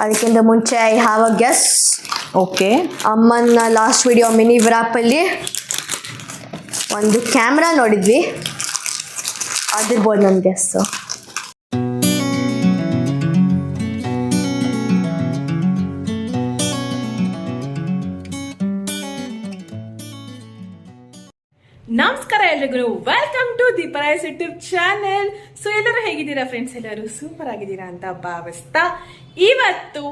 ಅದಕ್ಕಿಂತ ಮುಂಚೆ I have a guess. Okay, ಅಮ್ಮನ ಲಾಸ್ಟ್ ವಿಡಿಯೋ ಮಿನಿ ವ್ರಾಪಲ್ಲಿ ಒಂದು ಕ್ಯಾಮ್ರಾ ನೋಡಿದ್ವಿ, ಅದಿರ್ಬೋದು ನನ್ನ ಗೆಸ್ಸು. ನಮಸ್ಕಾರ ಎಲ್ರಿಗೂ, ವೆಲ್ಕಮ್ ಟು ದೀಪರಾಯ್ಸ್ ಯೂಟ್ಯೂಬ್ ಚಾನೆಲ್. ಸೊ ಎಲ್ಲರೂ ಹೇಗಿದ್ದೀರಾ ಫ್ರೆಂಡ್ಸ್? ಎಲ್ಲರೂ ಸೂಪರ್ ಆಗಿದ್ದೀರಾ ಅಂತ ಭಾವಿಸ್ತಾ, ಇವತ್ತು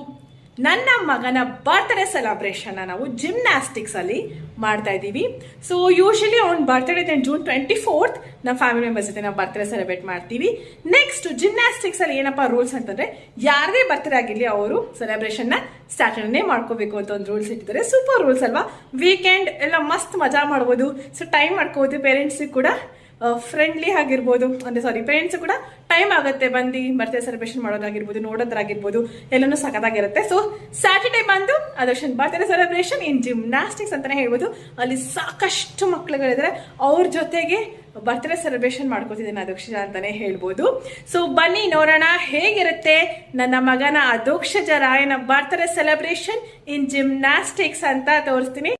ನನ್ನ ಮಗನ ಬರ್ತ್ಡೇ ಸೆಲೆಬ್ರೇಷನ್ ನಾವು ಜಿಮ್ನಾಸ್ಟಿಕ್ಸ್ ಅಲ್ಲಿ ಮಾಡ್ತಾ ಇದ್ದೀವಿ. ಸೊ ಯೂಶಲಿ ಅವ್ನ ಬರ್ತ್ಡೇ ಜೂನ್ 24 ನಮ್ಮ ಫ್ಯಾಮಿಲಿ ಮೆಂಬರ್ಸ್ ಜೊತೆ ನಾವು ಬರ್ತ್ಡೇ ಸೆಲೆಬ್ರೇಟ್ ಮಾಡ್ತೀವಿ. ನೆಕ್ಸ್ಟ್ ಜಿಮ್ನಾಸ್ಟಿಕ್ಸ್ ಅಲ್ಲಿ ಏನಪ್ಪಾ ರೂಲ್ಸ್ ಅಂತಂದ್ರೆ, ಯಾರದೇ ಬರ್ತ್ಡೇ ಆಗಿರ್ಲಿ ಅವರು ಸೆಲೆಬ್ರೇಷನ್ ನ ಸ್ಟಾರ್ಟರ್ನೇ ಮಾಡ್ಕೋಬೇಕು ಅಂತ ಒಂದು ರೂಲ್ಸ್ ಇಟ್ಟಿದ್ದಾರೆ. ಸೂಪರ್ ರೂಲ್ಸ್ ಅಲ್ವಾ? ವೀಕೆಂಡ್ ಎಲ್ಲ ಮಸ್ತ್ ಮಜಾ ಮಾಡ್ಬೋದು. ಸೊ ಟೈಮ್ ಮಾಡ್ಕೋಬೋದು, ಪೇರೆಂಟ್ಸ್ ಕೂಡ ಫ್ರೆಂಡ್ಲಿ ಆಗಿರ್ಬೋದು, ಅಂದ್ರೆ ಸಾರಿ ಪೇರೆಂಟ್ಸ್ ಕೂಡ ಟೈಮ್ ಆಗುತ್ತೆ ಬಂದು ಬರ್ತ್ಡೇ ಸೆಲೆಬ್ರೇಷನ್ ಮಾಡೋದಾಗಿರ್ಬೋದು, ನೋಡೋದಾಗಿರ್ಬೋದು, ಎಲ್ಲನೂ ಸಖತ್ತಾಗಿರುತ್ತೆ. ಸೊ ಸ್ಯಾಟರ್ಡೇ ಬಂದು ಅದರ್ಶನ್ ಬರ್ತ್ಡೇ ಸೆಲೆಬ್ರೇಷನ್ ಇನ್ ಜಿಮ್ನಾಸ್ಟಿಕ್ಸ್ ಅಂತಾನೆ ಹೇಳ್ಬೋದು. ಅಲ್ಲಿ ಸಾಕಷ್ಟು ಮಕ್ಳುಗಳಿದ್ದಾರೆ, ಅವ್ರ ಜೊತೆಗೆ ಬರ್ತ್ಡೇ ಸೆಲೆಬ್ರೇಷನ್ ಮಾಡ್ಕೋತಿದ್ದೇನೆ ಅದೋಕ್ಷಜ ಅಂತಾನೆ ಹೇಳ್ಬೋದು. ಸೊ ಬನ್ನಿ ನೋಡೋಣ ಹೇಗಿರುತ್ತೆ ನನ್ನ ಮಗನ ಅದೋಕ್ಷಜ ರಾಯನ ಬರ್ತ್ಡೇ ಸೆಲೆಬ್ರೇಷನ್ ಇನ್ ಜಿಮ್ನಾಸ್ಟಿಕ್ಸ್ ಅಂತ ತೋರಿಸ್ತೀನಿ.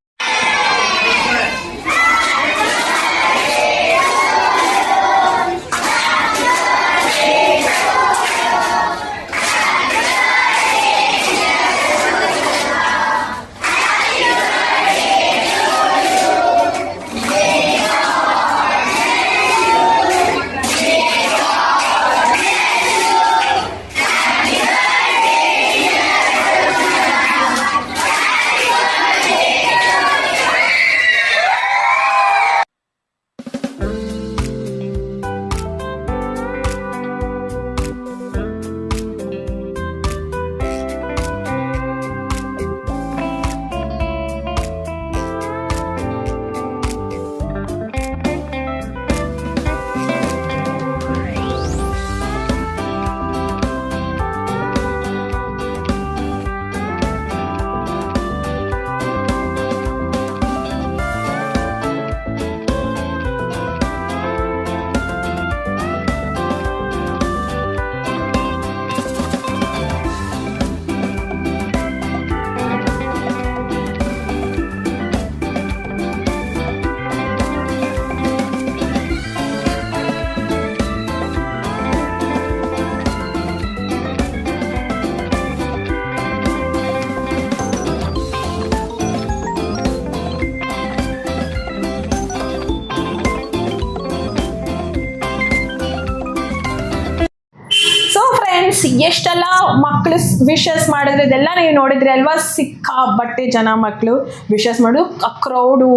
ಎಷ್ಟೆಲ್ಲ ಮಕ್ಕಳು ವಿಶಸ್ ಮಾಡಿದ್ರೆ ಇದೆಲ್ಲ ನೀವು ನೋಡಿದ್ರಿ ಅಲ್ವಾ? ಸಿಕ್ಕಾಬಟ್ಟೆ ಜನ ಮಕ್ಕಳು ವಿಶಸ್ ಮಾಡು, ಕ್ರೌಡು,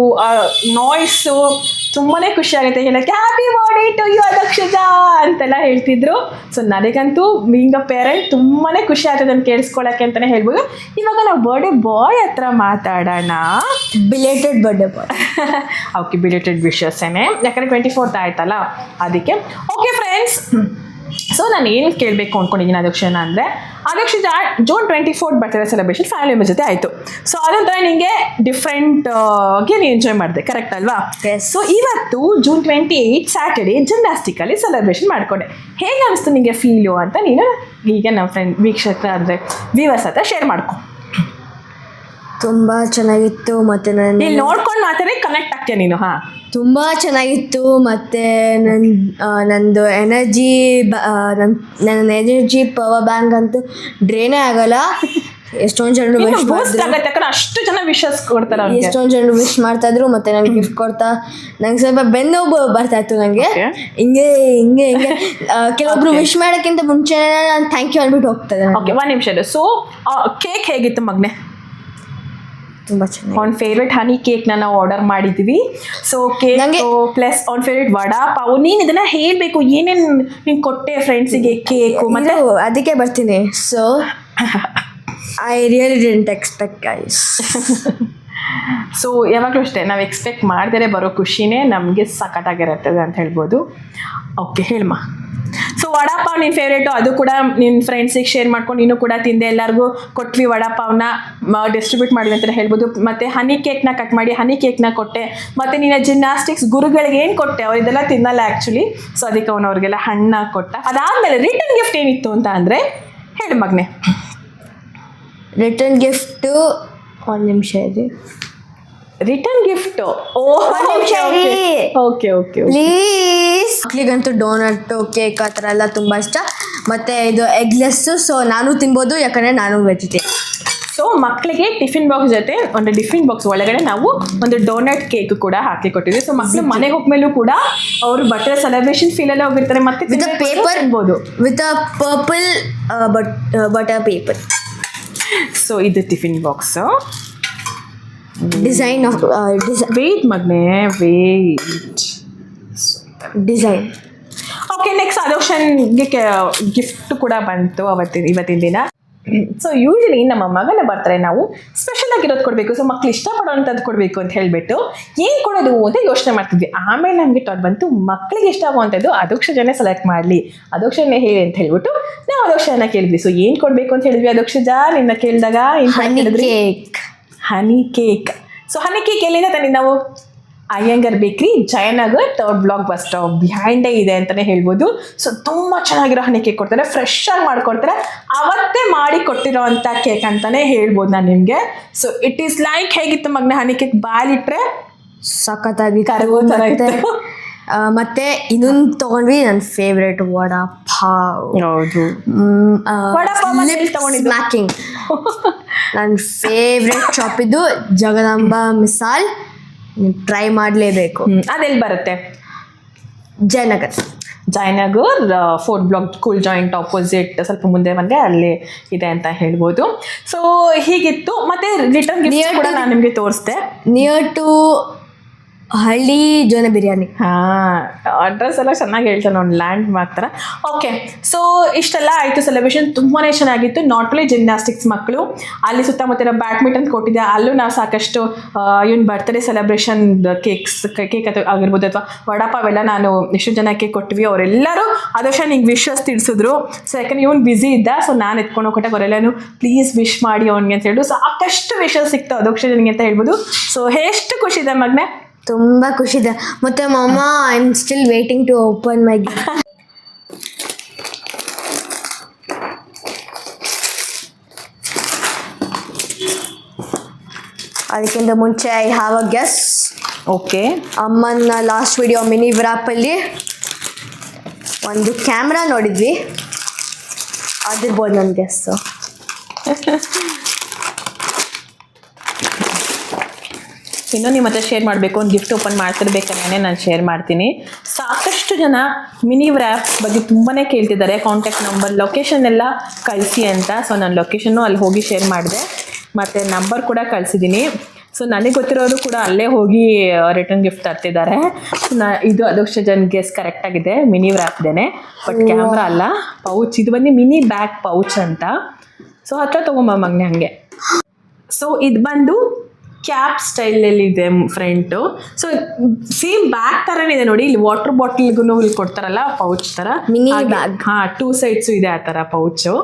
ನಾಯ್ಸು ತುಂಬಾನೇ ಖುಷಿ ಆಗುತ್ತೆ. ಹೇಳಕ್ಕೆ ಹ್ಯಾಪಿ ಬರ್ಡೇ ಟು ಯು ಅದಕ್ಷಜ ಅಂತೆಲ್ಲ ಹೇಳ್ತಿದ್ರು. ಸೊ ನನಗಂತೂ ಬೀಂಗ್ ಅ ಪೇರೆಂಟ್ ತುಂಬಾನೇ ಖುಷಿ ಆಗ್ತದೆ ಅಂತ ಕೇಳಿಸ್ಕೊಳಕ್ಕೆ ಅಂತಾನೆ ಹೇಳ್ಬೋದು. ಇವಾಗ ನಾವು ಬರ್ಡೇ ಬಾಯ್ ಹತ್ರ ಮಾತಾಡೋಣ. Belated birthday boy. Okay, belated ವಿಶಸ್ಸೇನೆ, ಯಾಕಂದ್ರೆ 24th ಆಯ್ತಲ್ಲ ಅದಕ್ಕೆ. ಓಕೆ ಫ್ರೆಂಡ್ಸ್, ಸೊ ನಾನು ಏನು ಕೇಳಬೇಕು ಅಂದ್ಕೊಂಡಿದ್ದೀನಿ ಅದಕ್ಷಣ ಅಂದರೆ, ಅದಕ್ಷ June 24 birthday celebration family member ಜೊತೆ ಆಯಿತು. ಸೊ ಅದೊಂಥರ ನಿಮಗೆ ಡಿಫ್ರೆಂಟ್ಗೆ ನೀವು ಎಂಜಾಯ್ ಮಾಡಿದೆ, ಕರೆಕ್ಟ್ ಅಲ್ವಾ? ಸೊ ಇವತ್ತು ಜೂನ್ 28 ಸ್ಯಾಟರ್ಡೇ ಜಿಮ್ನಾಸ್ಟಿಕಲ್ಲಿ ಸೆಲೆಬ್ರೇಷನ್ ಮಾಡಿಕೊಂಡೆ. ಹೇಗೆ ಅನಿಸ್ತು ನಿಮಗೆ ಫೀಲು ಅಂತ ನೀನು ಈಗ ನಮ್ಮ ಫ್ರೆಂಡ್ ವೀಕ್ಷಕರ ಅಂದರೆ ವ್ಯೂವರ್ಸ್ ಹತ್ರ ಶೇರ್ ಮಾಡ್ಕೊ. ತುಂಬ ಚೆನ್ನಾಗಿತ್ತು, ಮತ್ತು ನಾನು ನೋಡ್ಕೊಂಡು ಮಾತಾಡಿ ಕನೆಕ್ಟ್ ಆಗ್ತೀಯ ನೀನು. ಹಾಂ, ತುಂಬ ಚೆನ್ನಾಗಿತ್ತು. ಮತ್ತು ನಂದು ಎನರ್ಜಿ ನನ್ನ ಎನರ್ಜಿ ಪವರ್ ಬ್ಯಾಂಕ್ ಅಂತೂ ಡ್ರೈನೇ ಆಗಲ್ಲ. ಎಷ್ಟೊಂದು ಜನ ಅಷ್ಟು ಜನ ವಿಶಸ್ ಕೊಡ್ತಾರೆ, ಎಷ್ಟೊಂದು ಜನ ವಿಶ್ ಮಾಡ್ತಾ ಇದ್ರು. ಮತ್ತು ನನಗೆ ಗಿಫ್ಟ್ ಕೊಡ್ತಾ ನಂಗೆ ಸ್ವಲ್ಪ ಬೆನ್ನೋವು ಬರ್ತಾ ಇತ್ತು. ನನಗೆ ಹಿಂಗೆ ಹಿಂಗೆ ಹಿಂಗೆ ಕೆಲವೊಬ್ರು ವಿಶ್ ಮಾಡೋಕ್ಕಿಂತ ಮುಂಚೆ ನಾನು ಥ್ಯಾಂಕ್ ಯು ಅಂದ್ಬಿಟ್ಟು ಹೋಗ್ತದೆ. ಓಕೆ, ಒಂದು ನಿಮಿಷ. ಸೊ ಕೇಕ್ ಹೇಗಿತ್ತು ಮಗನೆ? ತುಂಬ ಚೆನ್ನಾಗಿ. ಅವ್ನ ಫೇವ್ರೆಟ್ ಹನಿ ಕೇಕ್ನ ನಾವು ಆರ್ಡರ್ ಮಾಡಿದ್ವಿ. ಸೊ ಕೇಕ್ ಪ್ಲಸ್ ಅವ್ನ ಫೇವ್ರೆಟ್ ವಡಾ ಪಾವ್. ನೀನು ಇದನ್ನ ಹೇಳಬೇಕು, ಏನೇನು ನೀನು ಕೊಟ್ಟೆ ಫ್ರೆಂಡ್ಸಿಗೆ ಕೇಕು? ಮತ್ತೆ ಅದಕ್ಕೆ ಬರ್ತೀನಿ. So I really didn't expect guys. So ಯಾವಾಗಲೂ ಅಷ್ಟೇ, ನಾವು ಎಕ್ಸ್ಪೆಕ್ಟ್ ಮಾಡ್ದೇ ಬರೋ ಖುಷಿನೇ ನಮಗೆ ಸಖತ್ತಾಗಿರುತ್ತದೆ ಅಂತ ಹೇಳ್ಬೋದು. ಓಕೆ, ಹೇಳಮ್ಮ. ಸೊ ವಡಾಪಾವ್ ನಿನ್ನ ಫೇವ್ರೇಟು, ಅದು ಕೂಡ ನಿನ್ನ ಫ್ರೆಂಡ್ಸಿಗೆ ಶೇರ್ ಮಾಡ್ಕೊಂಡು ನೀನು ಕೂಡ ತಿಂದೆ, ಎಲ್ಲರಿಗೂ ಕೊಟ್ವಿ ವಡಾಪಾವ್ನ ಡಿಸ್ಟ್ರಿಬ್ಯೂಟ್ ಮಾಡಿದ್ವಿ ಅಂತಲೇ ಹೇಳ್ಬೋದು. ಮತ್ತು ಹನಿ ಕೇಕ್ನ ಕಟ್ ಮಾಡಿ ಹನಿ ಕೇಕ್ನ ಕೊಟ್ಟೆ. ಮತ್ತು ನೀನು ಜಿಮ್ನಾಸ್ಟಿಕ್ಸ್ ಗುರುಗಳಿಗೆ ಏನು ಕೊಟ್ಟೆ? ಅವ್ರು ಇದೆಲ್ಲ ತಿನ್ನಲ್ಲ ಆ್ಯಕ್ಚುಲಿ. ಸೊ ಅದಕ್ಕೆ ಅವ್ರಿಗೆಲ್ಲ ಹಣ್ಣಾಗಿ ಕೊಟ್ಟ. ಅದಾದಮೇಲೆ ರಿಟರ್ನ್ ಗಿಫ್ಟ್ ಏನಿತ್ತು ಅಂತ ಅಂದರೆ ಹೇಳು ಮಗನೆ. ರಿಟರ್ನ್ ಗಿಫ್ಟು ಒಂದು ನಿಮಿಷ ಇದೆ return gift okay okay please. ಮಕ್ಳಿಗಂತೂ ಡೋನಟ್ಟು ಕೇಕ್ ಆ ಥರ ಎಲ್ಲ ತುಂಬ ಇಷ್ಟ. ಮತ್ತು ಇದು ಎಗ್ಲೆಸ್ಸು, ಸೊ ನಾನು ತಿನ್ಬೋದು ಯಾಕಂದರೆ ನಾನು ವೆಜಿಟೇರಿಯನ್. ಸೊ ಮಕ್ಕಳಿಗೆ ಟಿಫಿನ್ ಬಾಕ್ಸ್ ಜೊತೆ ಒಂದು ಟಿಫಿನ್ ಬಾಕ್ಸ್ ಒಳಗಡೆ ನಾವು ಒಂದು ಡೋನಟ್ ಕೇಕ್ ಕೂಡ ಹಾಕಿ ಕೊಟ್ಟಿದ್ವಿ. ಸೊ ಮಕ್ಕಳು ಮನೆಗೆ ಹೋಗ್ಮೇಲೂ ಕೂಡ ಅವರು ಬಟ್ಟೆ ಸೆಲೆಬ್ರೇಷನ್ ಫೀಲಲ್ಲೇ ಹೋಗಿರ್ತಾರೆ. ಮತ್ತೆ ವಿತ್ ಪೇಪರ್ ತಿನ್ಬೋದು with a purple butter paper. So ಇದು tiffin box design of white ಮಗ್ನೆ ವೇಟ್ ಡಿಸೈನ್. ಓಕೆ, ನೆಕ್ಸ್ಟ್ ಅದೋಷನ್ಗೆ ಗಿಫ್ಟ್ ಕೂಡ ಬಂತು ಇವತ್ತಿನ ದಿನ. ಸೊ ಯೂಶಲಿ ನಮ್ಮ ಮಗನ ಬರ್ತಾರೆ ನಾವು ಸ್ಪೆಷಲ್ ಆಗಿರೋದು ಕೊಡಬೇಕು, ಸೊ ಮಕ್ಳು ಇಷ್ಟಪಡೋವಂಥದ್ದು ಕೊಡಬೇಕು ಅಂತ ಹೇಳಿಬಿಟ್ಟು ಏನು ಕೊಡೋದು ಅಂತ ಯೋಚನೆ ಮಾಡ್ತಿದ್ವಿ. ಆಮೇಲೆ ನಮಗೆ ಥಾಟ್ ಬಂತು ಮಕ್ಕಳಿಗೆ ಇಷ್ಟ ಆಗುವಂಥದ್ದು ಅದೋಕ್ಷಜನೇ ಸೆಲೆಕ್ಟ್ ಮಾಡಲಿ, ಅದೋಕ್ಷಜನೇ ಹೇಳಿ ಅಂತ ಹೇಳ್ಬಿಟ್ಟು ನಾವು ಅದೋಕ್ಷನ ಕೇಳಿದ್ವಿ. ಸೊ ಏನು ಕೊಡಬೇಕು ಅಂತ ಹೇಳಿದ್ವಿ ಅದೋಕ್ಷಜ ನಿನ್ನ ಕೇಳಿದಾಗ honey cake. So honey cake ಎಲ್ಲಿಂದ ತಂದಿದ್ದು ನಾವು? Iyengar bakery, Jayanagar, 3rd block bus stop ಬಿಹೈಂಡೇ ಇದೆ ಅಂತಲೇ ಹೇಳ್ಬೋದು. ಸೊ ತುಂಬ ಚೆನ್ನಾಗಿರೋ ಹನಿ ಕೇಕ್ ಕೊಡ್ತಾರೆ, ಫ್ರೆಶ್ ಆಗಿ ಮಾಡಿಕೊಡ್ತಾರೆ, ಅವತ್ತೇ ಮಾಡಿ ಕೊಟ್ಟಿರೋ ಅಂಥ ಕೇಕ್ ಅಂತಲೇ ಹೇಳ್ಬೋದು ನಾನು ನಿಮಗೆ. ಸೊ ಇಟ್ ಈಸ್ ಲೈಕ್ ಹೇಗಿತ್ತು ಮಗನ ಹನಿ ಕೇಕ್? ಬಾಲಿಟ್ರೆ ಸಖತ್ತಾಗಿ ಕರಗೋ ಥರ ಇತ್ತು. ಮತ್ತೆ ಇನ್ನೊಂದು ತೊಗೊಂಡ್ವಿ ನನ್ನ ಫೇವ್ರೆಟ್ ವಡಾ ಪಾವ್. ಹೌದು, ಸ್ಮ್ಯಾಕಿಂಗ್. ನನ್ನ ಫೇವ್ರೆಟ್ ಶಾಪ್ ಇದು ಜಗದಾಂಬ ಮಿಸಾಲ್, ಟ್ರೈ ಮಾಡಲೇಬೇಕು. ಅದೆಲ್ಲಿ ಬರುತ್ತೆ? Jayanagar. Jayanagar 4th block Cool Joint opposite ಸ್ವಲ್ಪ ಮುಂದೆ ಬಂದರೆ ಅಲ್ಲಿ ಇದೆ ಅಂತ ಹೇಳ್ಬೋದು. ಸೊ ಹೀಗಿತ್ತು. ಮತ್ತೆ ರಿಟರ್ನ್ ಗಿಫ್ಟ್ ಕೂಡ ನಾನು ನಿಮಗೆ ತೋರಿಸ್ದೆ. ನಿಯರ್ ಟು ಹಳ್ಳಿ ಜೋನ ಬಿರಿಯಾನಿ. ಅಡ್ರೆಸ್ ಎಲ್ಲ ಚೆನ್ನಾಗಿ ಹೇಳ್ತಾನೆ, ಒಂದು ಲ್ಯಾಂಡ್ ಮಾರ್ಕ್ ಥರ. ಓಕೆ, ಸೊ ಇಷ್ಟೆಲ್ಲ ಆಯಿತು. ಸೆಲೆಬ್ರೇಷನ್ ತುಂಬಾ ಚೆನ್ನಾಗಿತ್ತು. ನಾಟ್ ಓನ್ಲಿ ಜಿಮ್ನಾಸ್ಟಿಕ್ಸ್ ಮಕ್ಕಳು, ಅಲ್ಲಿ ಸುತ್ತಮುತ್ತ ಬ್ಯಾಡ್ಮಿಂಟನ್ ಕೊಟ್ಟಿದ್ದೆ, ಅಲ್ಲೂ ನಾವು ಸಾಕಷ್ಟು ಇವನ್ ಬರ್ತ್ಡೇ ಸೆಲೆಬ್ರೇಷನ್ ಕೇಕ್ ಆಗಿರ್ಬೋದು ಅಥವಾ ವಡಾಪಾವೆಲ್ಲ ನಾನು ಎಷ್ಟು ಜನಕ್ಕೆ ಕೊಟ್ವಿ. ಅವರೆಲ್ಲರೂ ಅದೋಷ ನಿಂಗೆ ವಿಶಸ್ ತಿಳಿಸಿದ್ರು. ಸೊ ಯಾಕಂದ್ರೆ ಇವನು ಬ್ಯುಸಿ ಇದ್ದ, ಸೊ ನಾನು ಎತ್ಕೊಂಡು ಹೋಗ್ಕೊಟ್ಟೆ. ಅವರೆಲ್ಲರೂ ಪ್ಲೀಸ್ ವಿಶ್ ಮಾಡಿ ಅವನಿಗೆ ಅಂತ ಹೇಳಿ ಸಾಕಷ್ಟು ವಿಶಸ್ ಸಿಕ್ತು ಅದೋಕ್ಷ ನನಗೆ ಅಂತ ಹೇಳ್ಬೋದು. ಸೊ ಎಷ್ಟು ಖುಷಿ ಇದೆ ಮಗನೇ? ತುಂಬ ಖುಷಿ ಇದೆ. ಮತ್ತೆ ಮಾಮ I am still waiting to open my gift. ಅದಕ್ಕಿಂತ ಮುಂಚೆ I have a guess. Okay, ಅಮ್ಮನ ಲಾಸ್ಟ್ ವಿಡಿಯೋ ಮಿನಿ ವ್ರಾಪಲ್ಲಿ ಒಂದು ಕ್ಯಾಮ್ರಾ ನೋಡಿದ್ವಿ, ಅದಿರ್ಬೋದು ನನ್ನ ಗೆಸ್ಸು. ಇನ್ನೂ ನಿಮ್ಮ ಹತ್ರ ಶೇರ್ ಮಾಡಬೇಕು, ಒಂದು ಗಿಫ್ಟ್ ಓಪನ್ ಮಾಡ್ತಿರ್ಬೇಕಾದ್ರೆ ನಾನು ಶೇರ್ ಮಾಡ್ತೀನಿ. ಸಾಕಷ್ಟು ಜನ ಮಿನಿ ವ್ರ್ಯಾಪ್ ಬಗ್ಗೆ ತುಂಬಾ ಕೇಳ್ತಿದ್ದಾರೆ, ಕಾಂಟ್ಯಾಕ್ಟ್ ನಂಬರ್ ಲೊಕೇಶನ್ ಎಲ್ಲ ಕಳಿಸಿ ಅಂತ. ಸೊ ನಾನು ಲೊಕೇಶನ್ನು ಅಲ್ಲಿ ಹೋಗಿ ಶೇರ್ ಮಾಡಿದೆ, ಮತ್ತು ನಂಬರ್ ಕೂಡ ಕಳಿಸಿದ್ದೀನಿ. ಸೊ ನನಗೆ ಗೊತ್ತಿರೋರು ಕೂಡ ಅಲ್ಲೇ ಹೋಗಿ ರಿಟರ್ನ್ ಗಿಫ್ಟ್ ತರ್ತಿದ್ದಾರೆ. ಇದು ಅದೋಕ್ಷ ಜನ ಗೆಸ್ ಕರೆಕ್ಟಾಗಿದೆ, ಮಿನಿ ವ್ರ್ಯಾಪ್ದೇನೆ, ಬಟ್ ಕ್ಯಾಮ್ರಾ ಅಲ್ಲ, ಪೌಚ್. ಇದು ಬಂದು ಮಿನಿ ಬ್ಯಾಗ್ ಪೌಚ್ ಅಂತ. ಸೊ ಹತ್ರ ತೊಗೊಂಬ ಮಗನೆ ಹಂಗೆ. ಸೊ ಇದು ಬಂದು ಕ್ಯಾಪ್ ಸ್ಟೈಲಲ್ಲಿ ಇದೆ ಫ್ರಂಟು. ಸೊ ಸೇಮ್ ಬ್ಯಾಗ್ ಥರನೇ ಇದೆ ನೋಡಿ, ಇಲ್ಲಿ ವಾಟರ್ ಬಾಟಲ್ಗೂ ಇಲ್ಲಿ ಕೊಡ್ತಾರಲ್ಲ ಪೌಚ್ ಥರ, ಮಿನಿ ಬ್ಯಾಗ್. 2 ಸೈಡ್ಸು ಇದೆ ಆ ಥರ ಪೌಚು.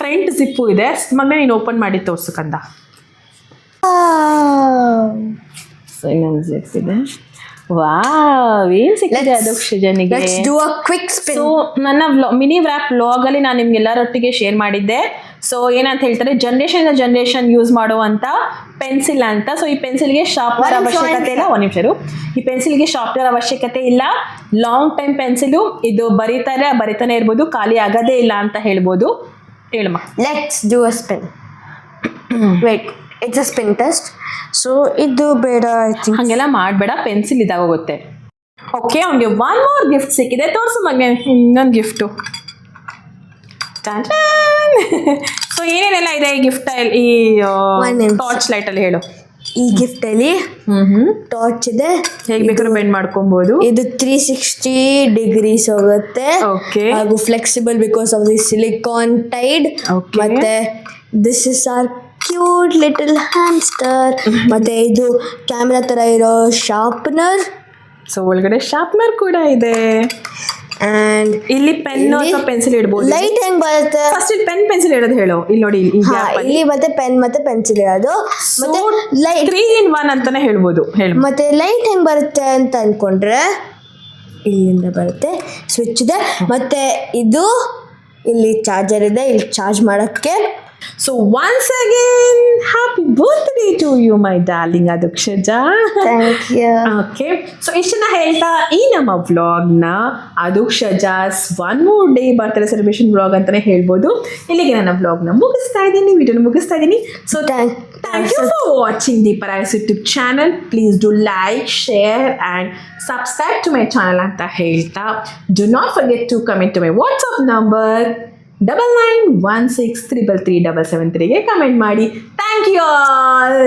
ಫ್ರಂಟ್ ಜಿಪ್ಪು ಇದೆ. ಮಗನೇ ನೀನು ಓಪನ್ ಮಾಡಿ ತೋರ್ಸು ಕಂದ. ಸೊ ಇನ್ನೊಂದು ಜಿಪ್ ಇದೆ. ವಾವ್, ಏನು ಸಿಕ್ಕಿದೆ ಅದೋಕ್ಷ ಜನಿಗೆ. ಸೊ ನನ್ನ ಮಿನಿ ವ್ರ್ಯಾಪ್ ವ್ಲಾಗಲ್ಲಿ ನಾನು ನಿಮ್ಗೆಲ್ಲರೊಟ್ಟಿಗೆ ಶೇರ್ ಮಾಡಿದ್ದೆ. ಸೊ ಏನಂತ ಹೇಳ್ತಾರೆ, ಜನ್ರೇಷನ್ ಯೂಸ್ ಮಾಡುವಂಥ ಪೆನ್ಸಿಲ್ ಅಂತ. ಸೊ ಈ ಪೆನ್ಸಿಲ್ಗೆ ಶಾರ್ಪ್ನರ್ ಅವಶ್ಯಕತೆ ಇಲ್ಲ. ಒಂದು ನಿಮಿಷ, ಈ ಪೆನ್ಸಿಲ್ಗೆ ಶಾರ್ಪ್ನರ್ ಅವಶ್ಯಕತೆ ಇಲ್ಲ. ಲಾಂಗ್ ಟೈಮ್ ಪೆನ್ಸಿಲು, ಇದು ಬರಿತಾನೆ ಇರ್ಬೋದು, ಖಾಲಿ ಆಗೋದೇ ಇಲ್ಲ ಅಂತ ಹೇಳ್ಬೋದು. ಹೇಳಮ್ಮ. Let's do a spin. Wait, it's a spin test. So ಇದು ಬೇಡ, ಐ ಥಿಂಕ್ ಹಾಗೆಲ್ಲ ಮಾಡಬೇಡ, ಪೆನ್ಸಿಲ್ ಇದಾಗೋಗುತ್ತೆ. ಓಕೆ, ಅವ್ನಿಗೆ 1 more ಗಿಫ್ಟ್ ಸಿಕ್ಕಿದೆ. ತೋರಿಸು ಮಗನೆ ಇನ್ನೊಂದು ಗಿಫ್ಟು. ಸೊ ಏನೇನೆಲ್ಲ ಇದೆ ಈ ಗಿಫ್ಟ್, ಈ ಟಾರ್ಚ್ ಲೈಟ್ ಅಲ್ಲಿ ಹೇಳು. ಈ ಗಿಫ್ಟ್ ಅಲ್ಲಿ ಟಾರ್ಚ್ ಇದೆ, ಹೇಗೆ ಬೇಕಾದ್ರೂ ಬೆಂಡ್ ಮಾಡ್ಕೊಬಹುದು. ಇದು 360 ಡಿಗ್ರೀಸ್ ಹೋಗುತ್ತೆ. ಓಕೆ, ಹಾಗೂ flexible because of the silicon tide. ಮತ್ತೆ this is our cute little hamster. ಮತ್ತೆ ಇದು ಕ್ಯಾಮ್ರಾ ತರ ಇರೋ ಶಾರ್ಪ್ನರ್. ಸೊ ಒಳಗಡೆ ಶಾರ್ಪ್ನರ್ ಕೂಡ ಇದೆ. ಅಂಡ್ ಇಲ್ಲಿ ಪೆನ್ ಅಥವಾ ಪೆನ್ಸಿಲ್ ಇಡಬಹುದು. ಲೈಟ್ ಹೆಂಗ್ ಬರುತ್ತೆ? ಫಸ್ಟ್ ಇಲ್ಲಿ ಪೆನ್ ಪೆನ್ಸಿಲ್ ಇಡೋದು ಹೇಳು. ಇಲ್ಲಿ ನೋಡಿ, ಇಲ್ಲಿ ಮತ್ತೆ ಪೆನ್ ಮತ್ತೆ ಪೆನ್ಸಿಲ್ ಇರೋದು. ಮತ್ತೆ ಲೈಟ್ 3 in 1 ಅಂತಾನೆ ಹೇಳ್ಬೋದು. ಹೇಳು. ಮತ್ತೆ ಲೈಟ್ ಹೆಂಗ್ ಬರುತ್ತೆ ಅಂತ ಅನ್ಕೊಂಡ್ರೆ ಇಲ್ಲಿಂದ ಬರುತ್ತೆ, ಸ್ವಿಚ್ ಇದೆ. ಮತ್ತೆ ಇದು ಇಲ್ಲಿ ಚಾರ್ಜರ್ ಇದೆ, ಇಲ್ಲಿ ಚಾರ್ಜ್ ಮಾಡೋಕ್ಕೆ. So once again happy birthday to you my darling Adhokshaja. Thank you. Okay, so ಇಷ್ಟನ್ನ ಹೇಳ್ತಾ ಈ ನಮ್ಮ ವ್ಲಾಗ್ನ ಅದುಕ್ಷಜಾಸ್ one more day birthday celebration vlog ಅಂತಲೇ ಹೇಳ್ಬೋದು. ಇಲ್ಲಿಗೆ ನನ್ನ ವ್ಲಾಗ್ನ ಮುಗಿಸ್ತಾ ಇದ್ದೀನಿ, ವಿಡಿಯೋನ ಮುಗಿಸ್ತಾ ಇದ್ದೀನಿ. So thank you for watching the Parais YouTube channel. Please do like, share and subscribe to my channel ಅಂತ ಹೇಳ್ತಾ, do not forget to comment to my WhatsApp number 9916333773 ಗೆ ಕಮೆಂಟ್ ಮಾಡಿ. Thank you all.